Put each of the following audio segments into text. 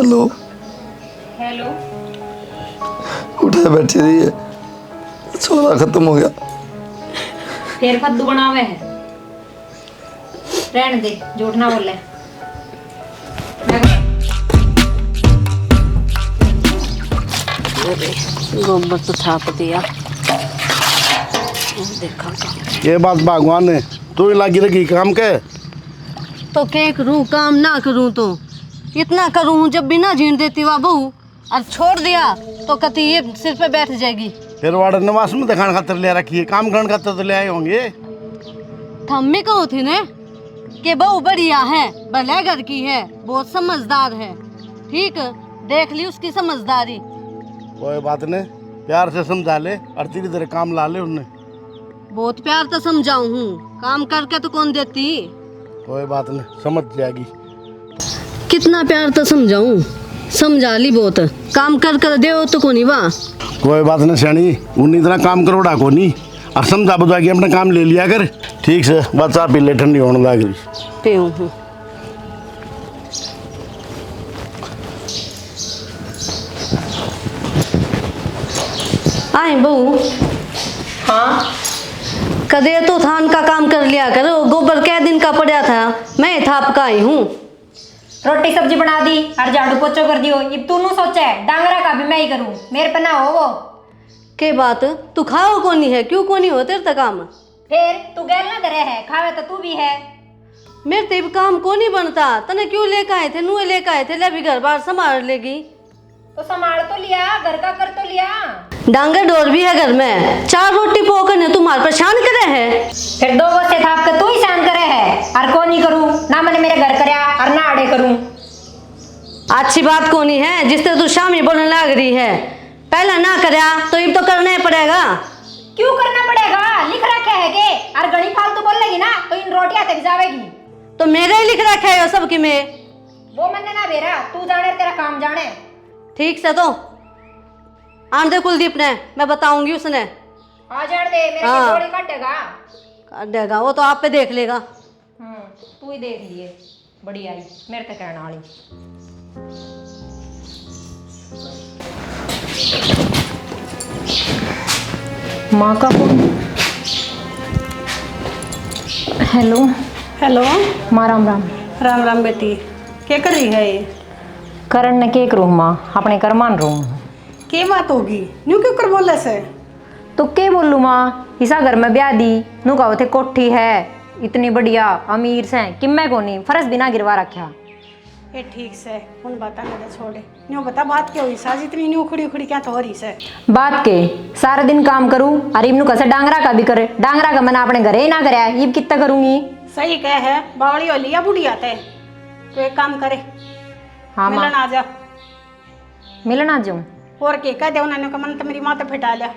Hello hello. उठे बैठी रही है, छोरा खत्म हो गया। फिर फद्दू बनावे है, रहने दे, झूठ ना बोले। गोबर तो थाप दिया। देखा ये बात भगवान ने तू ही लगी रही काम के। तो क्या करूं, काम ना करूं तो इतना करूं, जब बिना झीण देती वाह बहू और छोड़ दिया तो कति ये सिर पे बैठ जाएगी। फिर वार्ड निवास में दिखाने खातर ले रखी है, काम करने खातर तो ले आए होंगे। थम्मे कहो थे ने कि बहू बढ़िया है, भले घर की है, बहुत समझदार है। ठीक, देख ली उसकी समझदारी। कोई बात नहीं, प्यार से समझा ले और धीरे धीरे काम ला ले उन्हें। बहुत प्यार तो समझाऊं हूँ, काम करके तो कौन देती। कोई बात नहीं, समझ जाएगी। कितना प्यार तो समझाऊं, समझा ली बहुत, काम कर कर दे तो कोनी वाह। कोई बात नहीं सियाणी, उन्हें इतना काम करोड़ा को नहीं और समझा बुझा के अपना काम ले लिया कर। ठीक से बस आप पी ले, ठंडी होने लग रही। पीऊँ हूँ। आए बहू। हाँ, कदे तो थान का काम कर लिया करो, गोबर कै दिन का पड़ा था, मैं थाप का आई हूँ। रोटी सब्जी बना दी और झाड़ू पोछो कर दियो। अब तू सोचा है डांगरा का भी मैं ही करूँ, मेरे पे ना हो वो। के बात, तू खाओ कोनी है, क्यों कोनी हो तेरे तक काम। फिर तू गैर ना धरे है, खावे तो तू भी है। मेरे ते काम कोनी बनता, तने क्यों लेकर आए थे, नुए लेकर आए थे, ले भी घर बार संभाल लेगी। तो संभाल तो लिया, घर का कर तो लिया। डांगर डोर भी है घर में, 4 रोटी पोकने तुम्हारे परेशान करे है। फिर 2 बसे थाप के तू ही शान करे है और कौन नहीं करूँ ना, मैंने मेरे घर करया और ना आड़े करूँ। अच्छी बात कोनी है, जिस तरह तू शामी बोलने लग रही है। पहले ना करया तो अब तो करना ही पड़ेगा। क्यों करना पड़ेगा, लिख रखा है के और घड़ी फालतू बोलेगी ना तो इन रोटियां तक जावेगी। तो मेरे ही लिख रखा है सब की में। वो मैंने ना बेरा, तू जाने तेरा काम जाने। ठीक से तो आन दे कुलदीप ने, मैं बताऊंगी उसने। आ जाने दे, मेरे हाँ। थोड़ी काटेगा। कर देगा वो तो, आप पे देख लेगा। तू ही देख लिए, बड़ी आई मेरे तक कहना वाली। माँ का फोन। हेलो। हेलो। माँ राम राम। राम राम बेटी, क्या कर रही है ये। करण ने के करूँ माँ, अपने कर मान रहूँ। क्या बात होगी, न्यू क्यों कर बोले से। तो के बोलूँ माँ, इसा घर में ब्याह दी नू कहो थे कोठी है इतनी बढ़िया अमीर से कि मैं को नहीं फर्श बिना गिरवा रखा। ये ठीक से उन बता मेरे छोड़े, न्यू बता बात क्या हुई साज, इतनी न्यू खुड़ी खुड़ी क्या तो हो रही से। बात के सारा दिन काम करूँ और इब्नू कैसे डांगरा का भी करे, डांगरा का मैंने अपने घरे ही ना कराया, इब कितना करूँगी। सही कह है, बावड़ी हो लिया बुढ़िया ते, तो एक काम करे। हाँ माँ, मिलन आ जा। मिलन आ जाऊँ। और के कह दे उन्होंने का मन तो मेरी माँ तो फिटा लिया।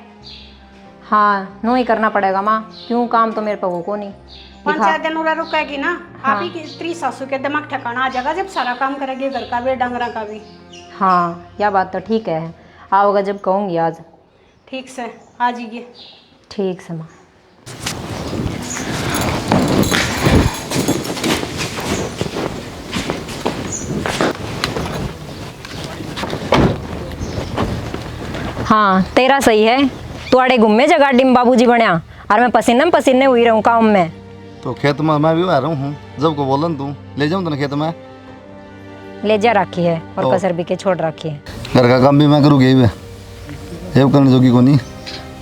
हाँ नो ही करना पड़ेगा माँ, क्यों काम तो मेरे पे वो को नहीं। 5-4 दिन उरा रुकेगी ना। हाँ। आप ही की स्त्री सासू के दिमाग ठिकाना आ जाएगा जब सारा काम करेगी, घर का भी डंगरा का भी। हाँ यह बात तो ठीक है, आओगा जब कहूँगी आज। ठीक से आ जाइए। ठीक से माँ। हाँ तेरा सही है, तू आड़े घूमे जा गाड़ी में बाबूजी बनया और मैं पसीने में पसीने हुई रहूँ काम में। तो खेत में मैं भी आ रहा हूँ, जब को बोलन तू ले जाऊँ तो खेत में ले जा रखी है और तो कसर भी के छोड़ रखी है। घर का काम भी मैं करूँगी, ये करने जोगी को नहीं।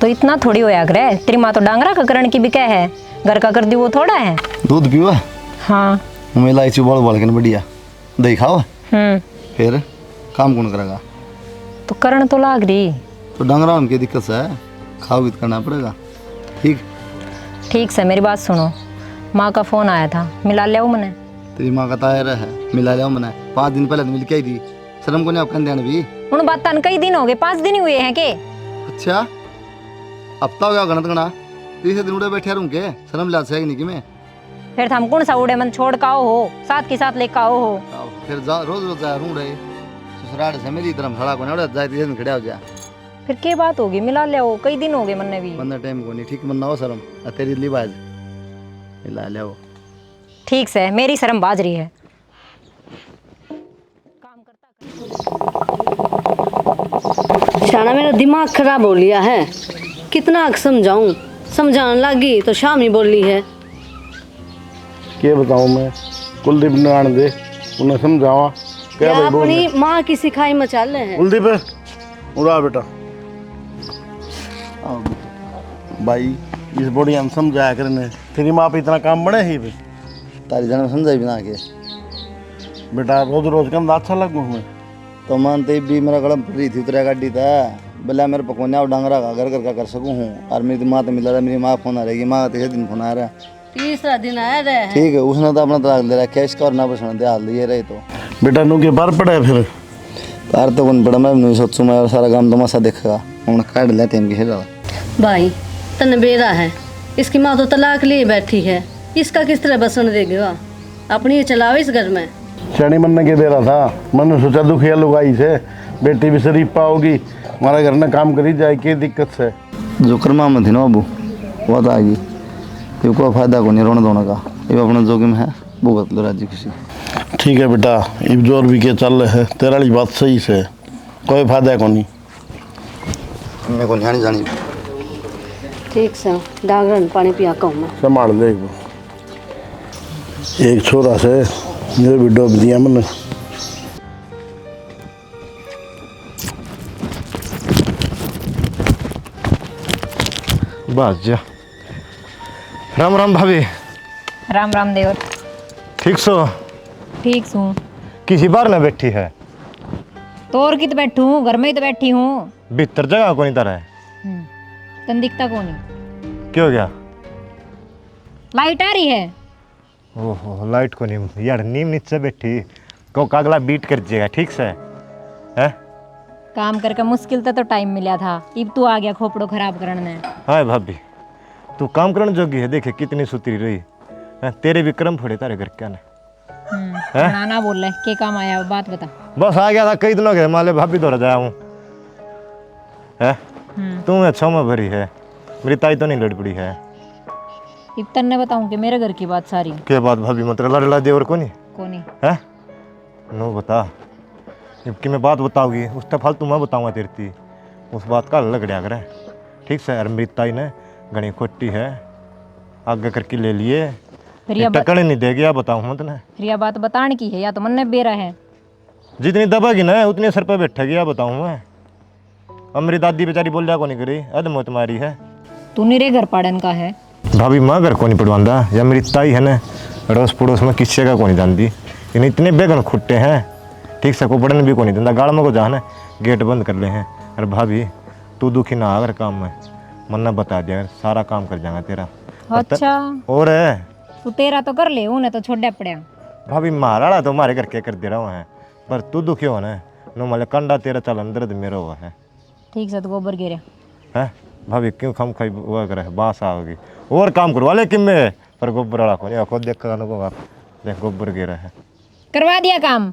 तो इतना थोड़ी होया करे, तेरी माँ तो डांगरा का करण की भी क्या है, घर का कर दी वो थोड़ा है। दूध पीवा। हाँ मैं इलायची बोल के बढ़िया दही खाओ, फिर काम कौन करेगा। तो करण तो लाग रही। तो डंगरा उनकी दिक्कत है, खाओ तो करना पड़ेगा। ठीक ठीक से मेरी बात सुनो, माँ का फोन आया था, मिला लिया मैंने। तेरी माँ का तायर है, मिला लिया मैंने, 5 दिन पहले तो मिल के आई थी। शर्म को नहीं आपका ध्यान भी। उन बात तन कई दिन हो गए, 5 दिन ही हुए हैं के। अच्छा हफ्ता हो गया गणत गणा, 30 दिन उड़े बैठे रहूँ के, शर्म लाज है नहीं कि मैं। फिर हम कौन सा उड़े मन छोड़ का हो, साथ के साथ लेकर आओ हो। फिर रोज रोज जा रू रहे ससुराल से मेरी धर्मशाला को नहीं जाए, 30 दिन खड़े हो जा। फिर क्या बात होगी, मिला ले वो, कई दिन हो गए मन्ने भी। बंदा टाइम को नहीं ठीक मनना हो शर्म, तेरी लिबाज मिला ले वो। ठीक से मेरी शर्म बाज रही है। काम करता शाना मेरा दिमाग खराब हो लिया है। कितना समझाऊं, समझाने लगी तो शामी बोली है। क्या बताऊं मैं, कुलदीप ने आने दे, उन्हें समझावा क्या या भाई बोल अपनी माँ की सिखाई मचाल रहे हैं। कुलदीप उड़ा बेटा। भाई इस बॉडी हम समझाया करने, तेरी माँ पे इतना काम बड़े ही भाई। तारी जान समझाई बिना के बेटा रोज रोज का अंदाज अच्छा लगू हमें। तो मानते भी मेरा गला रही थी उतरा गाड़ी था बोला मेरे पकोने और डांगरा का घर घर का कर सकूँ हूँ। और मेरी माँ तो मिला था, मेरी माँ फोन आ रहेगी, माँ तीसरे दिन फोन आ रहा है। तीसरा दिन आया रहे। ठीक है, उसने तो अपना तलाक ले रखा है, इसका और ना बसने दे हाल ये रहे तो बेटा नू के बार पड़ा है फिर। तार तो कौन पड़ा, मैं नहीं सोचूँ, मैं सारा काम तमाशा देखेगा हूँ काट लेते हैं खेल भाई तन बेरा है, इसकी माँ तो तलाक लिए बैठी है, इसका किस तरह बसन देगा। अपनी ये चलाओ इस घर में। शनि मन के दे रहा था, मैंने सोचा दुखिया लुगाई से बेटी भी शरीफा होगी, हमारे घर में काम करी जाए, क्या दिक्कत से। जो कर्मा में थी ना बाबू वो तो आएगी, ये कोई फायदा को नहीं रोने धोने का, ये अपना जोखिम है भुगत लो राजी खुशी। ठीक है बेटा, इब जोर भी के चल रहे है, तेरा वाली बात सही से, कोई फायदा को नहीं। मेरे को नहीं जानी। ठीक से डागरन पानी पिया कहूँ मैं। संभाल ले एक छोरा से ये भी डूब दिया मैंने। बस जा। राम राम भाभी। राम राम देवर। ठीक सो? ठीक हूँ। किसी बार ना बैठी है? तो और कित बैठू हूँ, घर में ही तो बैठी हूँ। भीतर जगह को नहीं तरह है। तन दिखता कौन नहीं। क्यों गया? लाइट आ रही है। ओहो लाइट को नहीं यार, नीम नीचे बैठी को कागला बीट कर जाएगा ठीक से है। काम करके मुश्किल तो टाइम मिला था, इब तू आ गया खोपड़ो खराब करने। हाँ भाभी तू काम करने जोगी है, देखे कितनी सुतरी रही है, तेरे भी क्रम फोड़े तारे घर क्या ने। ना बोल रहे के काम आया, बात बता। बस आ गया था कई दिनों के, माले भाभी दौरा जाया हूँ है। तू अच्छा में भरी है, मेरी ताई तो नहीं लड़ पड़ी है। इतने ने बताऊं कि मेरे घर की बात सारी। क्या बात भाभी, मतलब लड़ देवर को नहीं कोनी है। नो बता, जबकि मैं बात बताऊंगी उस तक फालतू मैं बताऊंगा तेरी थी, उस बात का अलग गया करे ठीक से। यार मेरी ताई ने घनी खोटी है, आगे करके ले लिए, टकड़े नहीं दे गया बताऊँ मैं तेने। फिर यह बात बताने की है या तो मन ने बेरा है। जितनी दबेगी ना उतने सर पे बैठा गया बताऊँ मैं। अब मेरी दादी बेचारी बोल जा को नहीं करी, अदमो तुम्हारी है। तू निरे घर पाड़न का है भाभी, माँ घर को नहीं पड़वांदा, या मेरी ताई है ना अड़ोस पड़ोस में किसी का को नहीं जानती, इन इतने बेगन खुट्टे हैं ठीक से, को पढ़ने भी को नहीं देता, गाड़ में को जाना गेट बंद कर ले हैं। अरे भाभी तू दुखी ना अगर काम में मन ना बता दिया, सारा काम कर जाएगा तेरा। अच्छा और है तू तेरा तो कर ले, उन्हें तो छोड़ पड़ा। भाभी मारा तो हमारे घर के कर दे रहा है, पर तू दुखी हो ना नो मतलब कंडा तेरा चल अंदर मेरा हुआ है ठीक से तो गोबर गिरे है। भाभी क्यों खम खाई हुआ करे, बास आओगी और काम करवा ले कि मैं, पर गोबर वाला को नहीं खुद देख देख गोबर गिरा है। करवा दिया काम,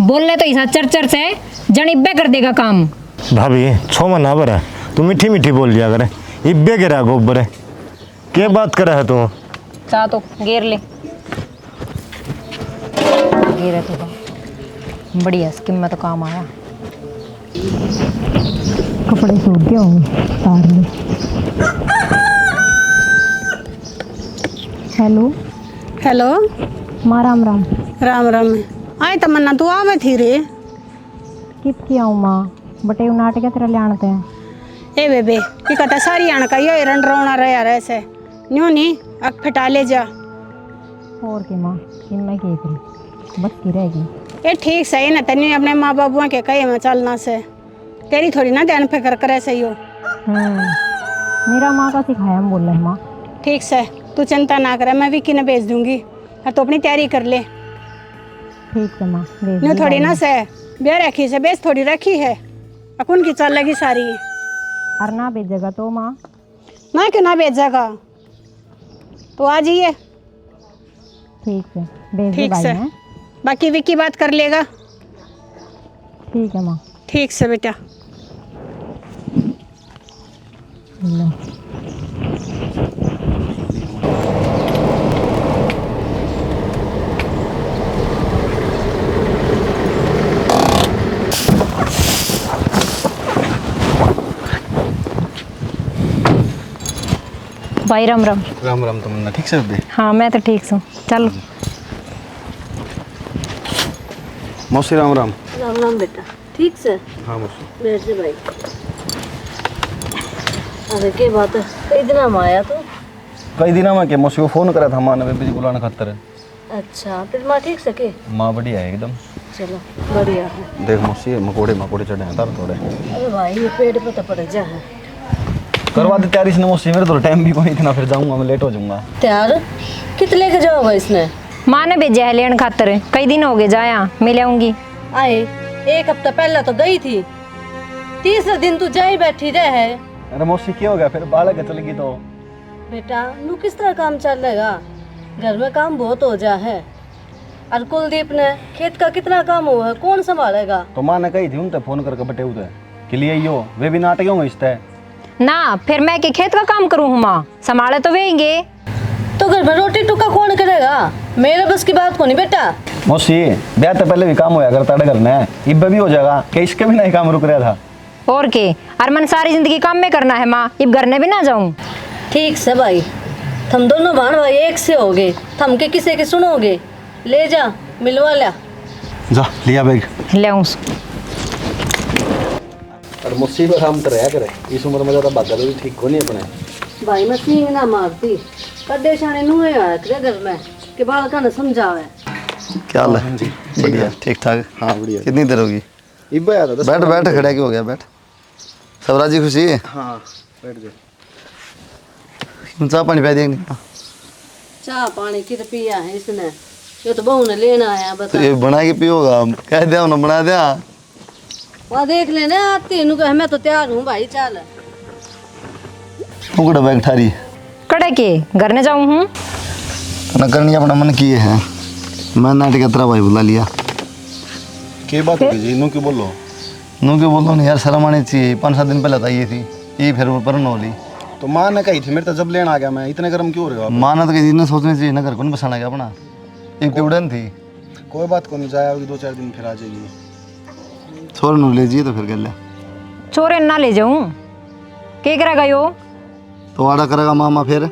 बोलने तो ऐसा चर से जन इब्बे कर देगा काम। भाभी 6 महीना भर है, तू मीठी मीठी बोल लिया करे, इब्बे गिरा गोबर है, क्या बात करे है तू। चाह तो घेर ले, घेरे तो बढ़िया स्कीम में तो काम आया। कपड़े सूख गए होंगे तार में। हेलो हेलो माँ राम राम। राम राम। आए तमन्ना तू आवे थी रे। कित किया हूँ माँ, बटे नाटक तेरा ले आनते हैं। ए बेबे ये कहता सारी आण का ये रन रोना रहा ऐसे न्यू नी अक फटा ले जा। और के माँ इनमें की करी बस की रहेगी। ये ठीक सही ना, तनी अपने माँ बाबुआ के कहे में चलना से, तेरी थोड़ी ना ध्यान फिक्र करे सही हो। मेरा माँ का सिखाया हम बोल रहे हैं माँ। ठीक से तू चिंता ना करे, मैं विक्की ने भेज दूंगी और तू अपनी तैयारी कर ले। ठीक है माँ। न्यू थोड़ी ना से बे रखी से बेस थोड़ी रखी है, अकुन की चल लगी सारी। और ना भेजेगा तो माँ? ना क्यों ना भेजेगा, तो आ जाइए। ठीक है भेज दे ठीक भाई से हैं। बाकी विक्की बात कर लेगा। ठीक है माँ। ठीक से बेटा। लो। भाई राम राम। राम राम तमन्ना, ठीक से बे? हाँ मैं तो ठीक हूँ, चल। मौसी राम राम। राम राम बेटा, ठीक से? हाँ मौसी। बैठ जा भाई। अरे के बात है, कई दिन हम आया तो? कई दिन में के मौसी को फोन करा था माँ ने बेबी जी बुलाने खातर। अच्छा, फिर माँ ठीक सके? माँ बढ़िया है एकदम। चलो बढ़िया है। देख मौसी मकोड़े मकोड़े चढ़े हैं तार थोड़े। अरे भाई ये पेट पे तो पड़ जा है। करवा दे तैयारी इसने मौसी, मेरे तो टाइम भी कोई इतना, फिर जाऊंगा मैं, लेट हो जाऊंगा। तैयार कितने लेके जाओगा इसने? माँ ने भेजा है लेन खातर, कई दिन हो गए जाया, मिल आऊंगी। आए, एक हफ्ता पहला तो गई थी, तीसरे दिन तू जाई बैठी रहे। अरे मौसी क्या हो गया, फिर बालक चल गई तो। बेटा नू किस तरह काम चलेगा, घर में काम बहुत हो जा है। और कुलदीप ने खेत का कितना काम हुआ है, कौन संभालेगा? तो माँ ने कही थी उनसे फोन करके बटे उधर के लिए यो, वे भी नाटक होंगे इस तरह। ना फिर मैं के खेत का काम करूँ हूँ, माँ संभाले तो वेंगे। तो घर में रोटी टुका कौन करेगा? मेरे बस की बात को नहीं बेटा। मौसी ब्याह तो पहले भी काम होया करता घर में, इब भी हो जाएगा कि इसके भी नहीं काम रुक रहा था। और के, और मन सारी जिंदगी काम में करना है माँ, इब घर ने भी ना जाऊँ। ठीक से भाई, तुम दोनों बहन भाई एक से होगे, थम के किसी के सुनोगे? ले जा मिलवा ला। जा लिया बैग। ले आऊँ। और मुसीबत हम तो रहा करे, इस उम्र में ज़्यादा भागा तो ठीक को नहीं अपने। भाई मैं सींग ना मारती, कदे शाने नुए आया करे घर में कि बालका ने समझावे। क्या हाल है जी? बढ़िया, ठीक ठाक। हाँ बढ़िया। कितनी देर होगी? इब आया था 10 बैठ बैठ, खड़ा क्यों हो गया? बैठ। सब राजी खुशी है? हाँ बैठ जा। चाह पानी पिया देंगे? चाह पानी कित पिया है इसने, ये तो बहू ने लेना आया। तो बता ये बना के पियोगा? कह दिया उन्होंने, बना दिया। वहाँ देख लेना आती नु कह मैं तो तैयार हूँ भाई, चल। तू कड़ा बैग ठारी? कड़े के घर ने जाऊँ हूँ। न करनी अपना मन किए है, मैं नाटक अतरा भाई बुला लिया। क्या बात होगी जी, नू क्यों बोलो? नू क्यों बोलो नहीं यार, शर्म आनी चाहिए। 5-7 दिन पहले तो ये थी, ये फिर ऊपर न होली। तो माँ ने कही थी, मेरे तो जब लेना आ गया मैं, इतने गर्म क्यों हो रहे हो आप? माना तो किसी ने सोचनी चाहिए ना, घर को नहीं बसाना क्या अपना, एक तो उड़न थी। कोई बात को नहीं, जाया होगी 2-4 दिन फिर आ जाएगी। छोड़ नू ले जिए तो फिर कर ले। चोरे ना ले जाऊँ, के करेगा यो? तो आड़ा करेगा मामा फिर।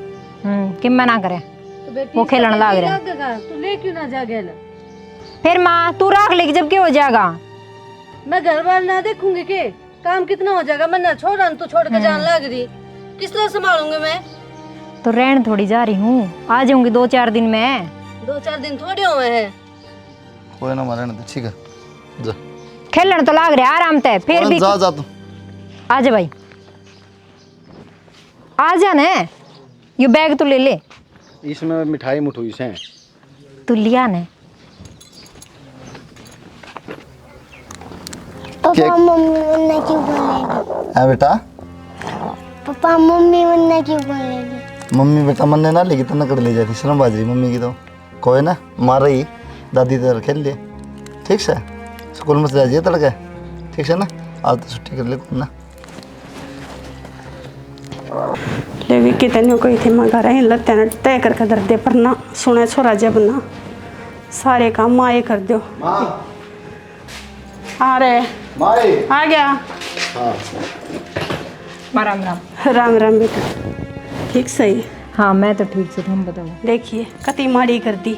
कि मैं ना करे, तो बेटी वो खेलन लाग रहा। तू ले क्यों ना जा गेल? फिर माँ तू राख लेगी जब क्या हो जाएगा? मैं घर वाल ना देखूंगी के काम कितना हो जाएगा। मैं ना छोड़ा तू छोड़ के जान लग रही, किस तरह संभालूंगी मैं? तो रहन थोड़ी जा रही हूँ, आ जाऊंगी 2-4 दिन में। 2-4 दिन थोड़े हुए हैं। कोई ना मारे ना, तो ठीक है जा। खेलन तो लाग रहा है आराम ते, फिर भी जा तू। आ जा भाई, आ जा ने। ये बैग तो ले ले, इसमें मिठाई मुठुई से तू लिया ने। पापा मम्मी वरना क्यों बोलेगी? है बेटा? पापा मम्मी वरना क्यों बोलेगी? मम्मी बेटा मन ने ना लेगी तो न कर ले जाती, शर्म बाज रही मम्मी की तो। कोई ना, मार रही दादी तो खेल लिए। ठीक से स्कूल में से जाइए तड़के, ठीक है ना? आज तो छुट्टी कर ले ना। लेवी कितने कोई थे मगर ही लत्ते ने तय करके दर्दे पर ना सुने छोरा जब ना सारे काम माए कर दो। आ रहे आ गया। राम राम। राम राम बेटा, ठीक सही। हाँ मैं तो ठीक से, तुम बताओ। देखिए कति माड़ी कर दी,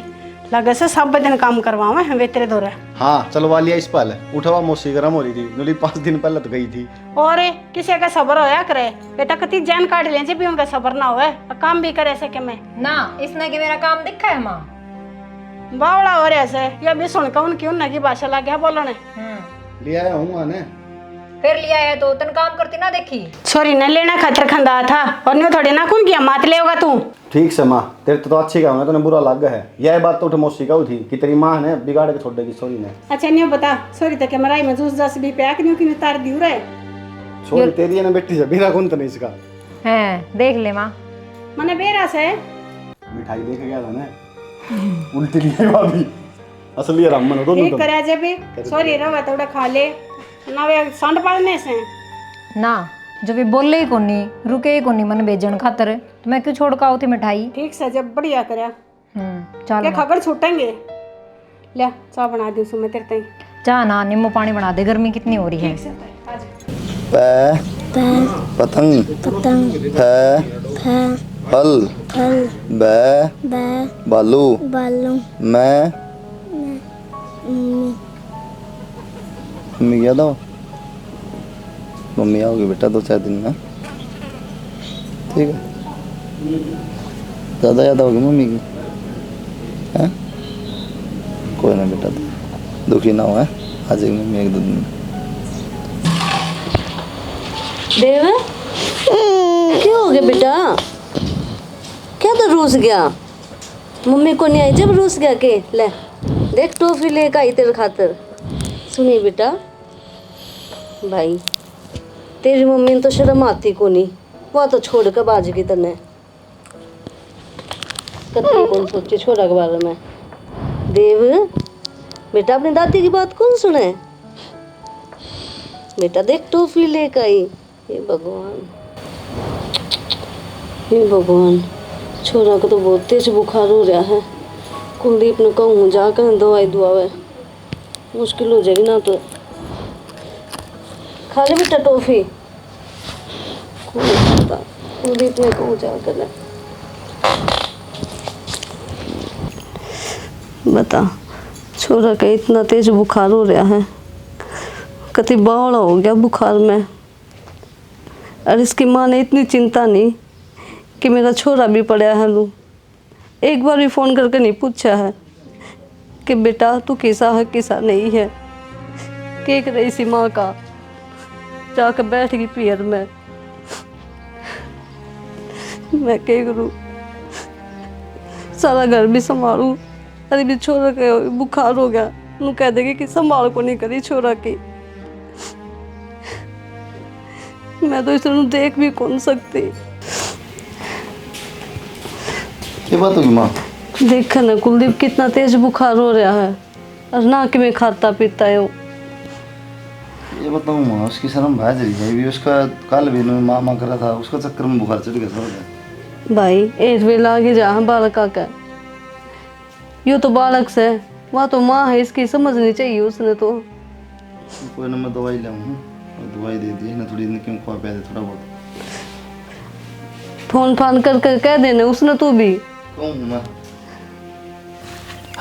लगे से सब दिन काम करवावे हैं वे तेरे दौरे। हाँ चलवा लिया इस पल, उठवा मौसी गर्म हो रही थी, नुली 5 दिन पहले तो गई थी। और किसी का सबर होया करे बेटा, कति जान काट ले जब भी उनका सबर ना होए, काम भी करे सके मैं ना। इसने कि मेरा काम दिखा है माँ, बावड़ा हो रहा से ये भी सुन के उनकी उन्ना की भाषा लग गया बोलने। ले आया हूँ आने। फिर लिया है तो तन काम करती ना देखी। छोरी ने लेना खातर खंदा था और न्यू थोड़ी ना कौन किया मात ले होगा तू। ठीक से माँ, तेरे तो अच्छी का तो बुरा लग गया है। यह बात तो उठ मौसी का थी कि तेरी माँ ने बिगाड़ के छोड़ देगी सोरी ने। अच्छा न्यू बता, छोरी तक मराई में जूस जस भी प्याक न्यू की तार दी रहे। सोरी तेरी है ना बेटी से बिना कौन तो नहीं इसका। है देख ले माँ, मने बेरा से मिठाई लेके गया था ना, उल्टी लिए भाभी असली आराम मन दोनों ठीक तो। करे जब भी छोरी रवा थोड़ा खा ले ना, वे संड पड़ने से ना जब भी बोले ही कोनी, रुके ही कोनी मन बेचन खातर, तो मैं क्यों छोड़ का उठी मिठाई। ठीक से जब बढ़िया करे चल क्या खबर छूटेंगे। ले चाय बना दी सुमे तेरे ताई। चाह ना नींबू पानी बना दे, गर्मी कितनी हो रही है। पतंग पतंग है फल फल बै बै बालू बालू मैं मम्मी मम्मी याद आओ मम्मी आओगी बेटा 2-4 दिन में ठीक है ज़्यादा याद आओगी मम्मी की हैं कोई ना बेटा तो दुखी ना हो है आ जाएगी मम्मी 1-2 दिन में देव क्या हो गया बेटा? क्या तो रूस गया? मम्मी को नहीं आई जब रूस गया के ले देख टॉफी लेकर आई तेरे खातिर। सुनिए बेटा भाई तेरी मम्मी ने तो शर्म आती को नहीं, वह तो छोड़ कर बाज गई तने कतई कौन सोची छोड़ा के बारे में। देव बेटा अपनी दादी की बात कौन सुने? बेटा देख टॉफी लेकर आई। हे भगवान हे भगवान, छोरा को तो बहुत तेज बुखार हो रहा है। कुलदीप ने कहूँ जाकर दवाई दुआवे, मुश्किल हो जाएगी ना तो। खा ले बेटा टॉफी। कुलदीप ने कहूँ जाकर बता छोरा का इतना तेज बुखार हो रहा है, कति बावड़ा हो गया बुखार में। और इसकी माँ ने इतनी चिंता नहीं कि मेरा छोरा भी पड़ा है लू, एक बार भी फ़ोन करके नहीं पूछा है कि बेटा तू कैसा है कैसा नहीं है। केक रही सी माँ का जाकर बैठ गई पीर में। मैं क्या करूँ, सारा घर भी संभालूँ, अरे भी छोरा का बुखार हो गया नू कह देगी कि संभाल को नहीं करी छोरा की। मैं तो इसे देख भी कौन सकती। ये बात होगी माँ देखा ना कुलदीप कितना तेज बुखार हो रहा है और ना कि मैं खाता पीता है वो। ये बताऊँ माँ उसकी शर्म भाज रही है भी उसका कल भी माँ माँ कर रहा था उसका चक्कर में बुखार चढ़ गया सब। भाई एक वेला आगे जा बालक का यो तो बालक से वहाँ तो माँ है, इसकी समझनी चाहिए उसने तो। कोई ना मैं दवाई लाऊँ दवाई दे दी ना थोड़ी दिन क्यों खवा पिया दे थोड़ा बहुत। फोन फान कर कह देने उसने तू भी। कहूँ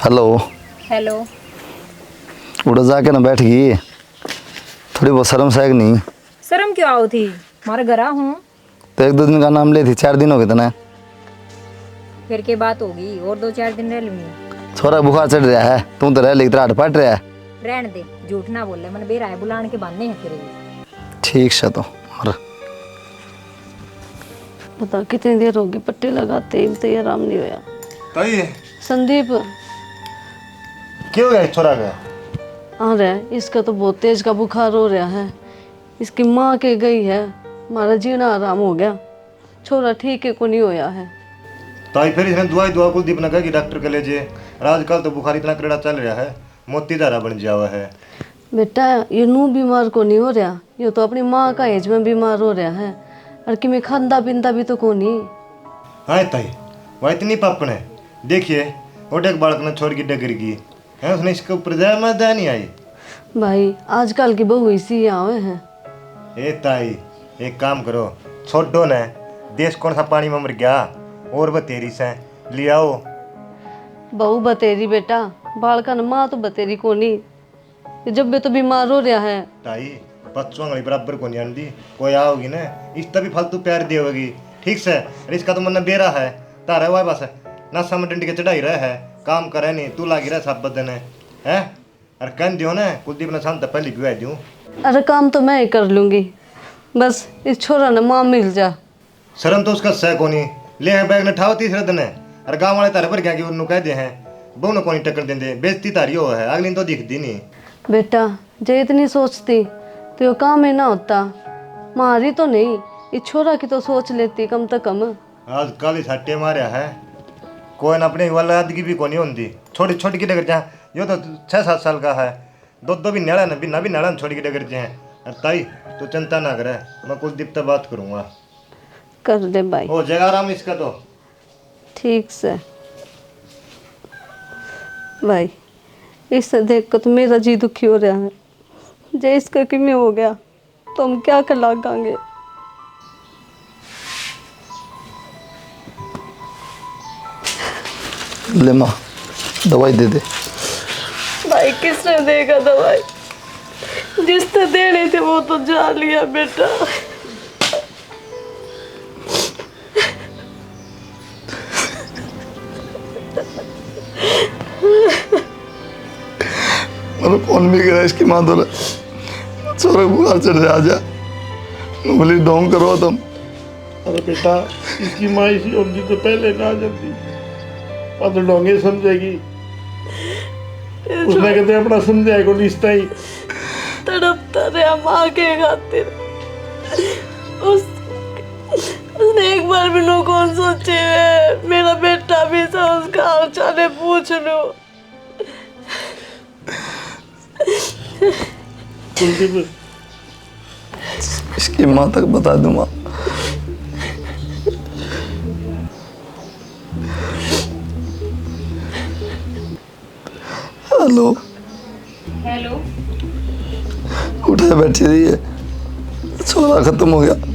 हेलो हेलो उड़ा जाके ना बैठ गई थोड़ी बहुत शर्म साग नहीं। शर्म क्यों आओ थी, मारे घर हूँ तो 1-2 दिन का नाम ले थी 4 दिन हो गए तना फिर के बात होगी और 2-4 दिन रह लूंगी। छोरा बुखार चढ़ रहा है तू तो रह लेगी तेरा हट पट रहा है। रहने दे झूठ ना बोले, मैंने बेरा है बुलाने के बांधने हैं तेरे। ठीक है तो मर पता कितनी देर होगी पट्टी लगाते ही तो ये आराम नहीं होया। ताई संदीप क्यों गया छोरा का? आ रहा है, इसका तो बहुत तेज का बुखार हो रहा है। इसकी माँ के गई है, हमारा जीना आराम हो गया, छोरा ठीक है को नहीं होया है। ताई फिर इसने दवाई दुआ कुलदीप ने कहा कि डॉक्टर के ले जे, और आजकल तो बुखार इतना कड़ा चल रहा है मोती धारा बन जावा है। बेटा ये नू बीमार को नहीं हो रहा, ये तो अपनी माँ का एज में बीमार हो रहा है और कि मैं खांदा पींदा भी तो को नहीं। हाँ ताई वह इतनी पापन है, देखिए और एक बालक ने छोड़ की डगर की है, उसने इसके ऊपर दया में दया नहीं आई। भाई आजकल की बहू इसी आवे हैं। ए ताई एक काम करो, छोड़ो न, देश कौन सा पानी में मर गया और बतेरी से ले आओ। बहू बतेरी बेटा, बालका न माँ तो बतेरी को नहीं, जब भी तो बीमार हो रहा है। ताई बच्चों वाली बराबर को नहीं आंदी, कोई आओगी ना इसका भी फालतू प्यार देगी ठीक से। इसका तो मन बेरा है तारा हुआ बस नशा में डंडी के चढ़ाई रहा है, काम करे नहीं तू लागी रहा सब बदन है। अरे कह दियो ना कुलदीप ने शांत पहले भी दूँ। अरे काम तो मैं ही कर लूँगी, बस इस छोरा ने माँ मिल जा। शर्म तो उसका सह को नहीं ले हैं बैग ने ठाव तीसरे दिन है, अरे गाँव वाले तारे पर क्या कि उन्होंने कह दे हैं बहु ने कोई टक्कर देंगे बेइज्जती तारी हो है, अगली तो दिखती नहीं। बेटा जे इतनी सोचती तो ये काम ही ना होता, मारी तो नहीं ये छोरा की तो सोच लेती कम से कम। आज कल इस हट्टे मारा है, कोई ना अपने वाला आदमी भी को नहीं होती, छोटी छोटी की डगर जहाँ यो तो 6-7 साल का है, दो भी नाला न भी नाला छोटी की डगर जहाँ। अरे ताई तू चिंता ना करे, मैं कुलदीप से बात करूँगा। कर दे भाई, हो जाएगा आराम इसका तो। ठीक से भाई, इससे देख कर तो मेरा जी दुखी हो रहा है, जे इसका किमें हो गया तो हम क्या कर लगाएंगे। ले माँ दवाई दे दे। भाई किसने देगा दवाई? जिसने देने थे वो तो जा लिया बेटा। मैंने फोन भी करा इसकी माँ तो छोरा बुखार चढ़ रहा आजा बोली डोंग करो तुम। अरे बेटा इसकी माँ इसी होती तो पहले ना जाती, अब तो डोंगे समझेगी। उसने कहते अपना समझाए को रिश्ता ही तड़पता रहा माँ के खातिर। उसने एक बार भी नो कौन सोचे मेरा बेटा भी था, उसका हाल चाल पूछ लो। इसकी माँ तक बता दूँ माँ। हेलो हेलो उठे बैठी रही है, छोरा खत्म हो गया।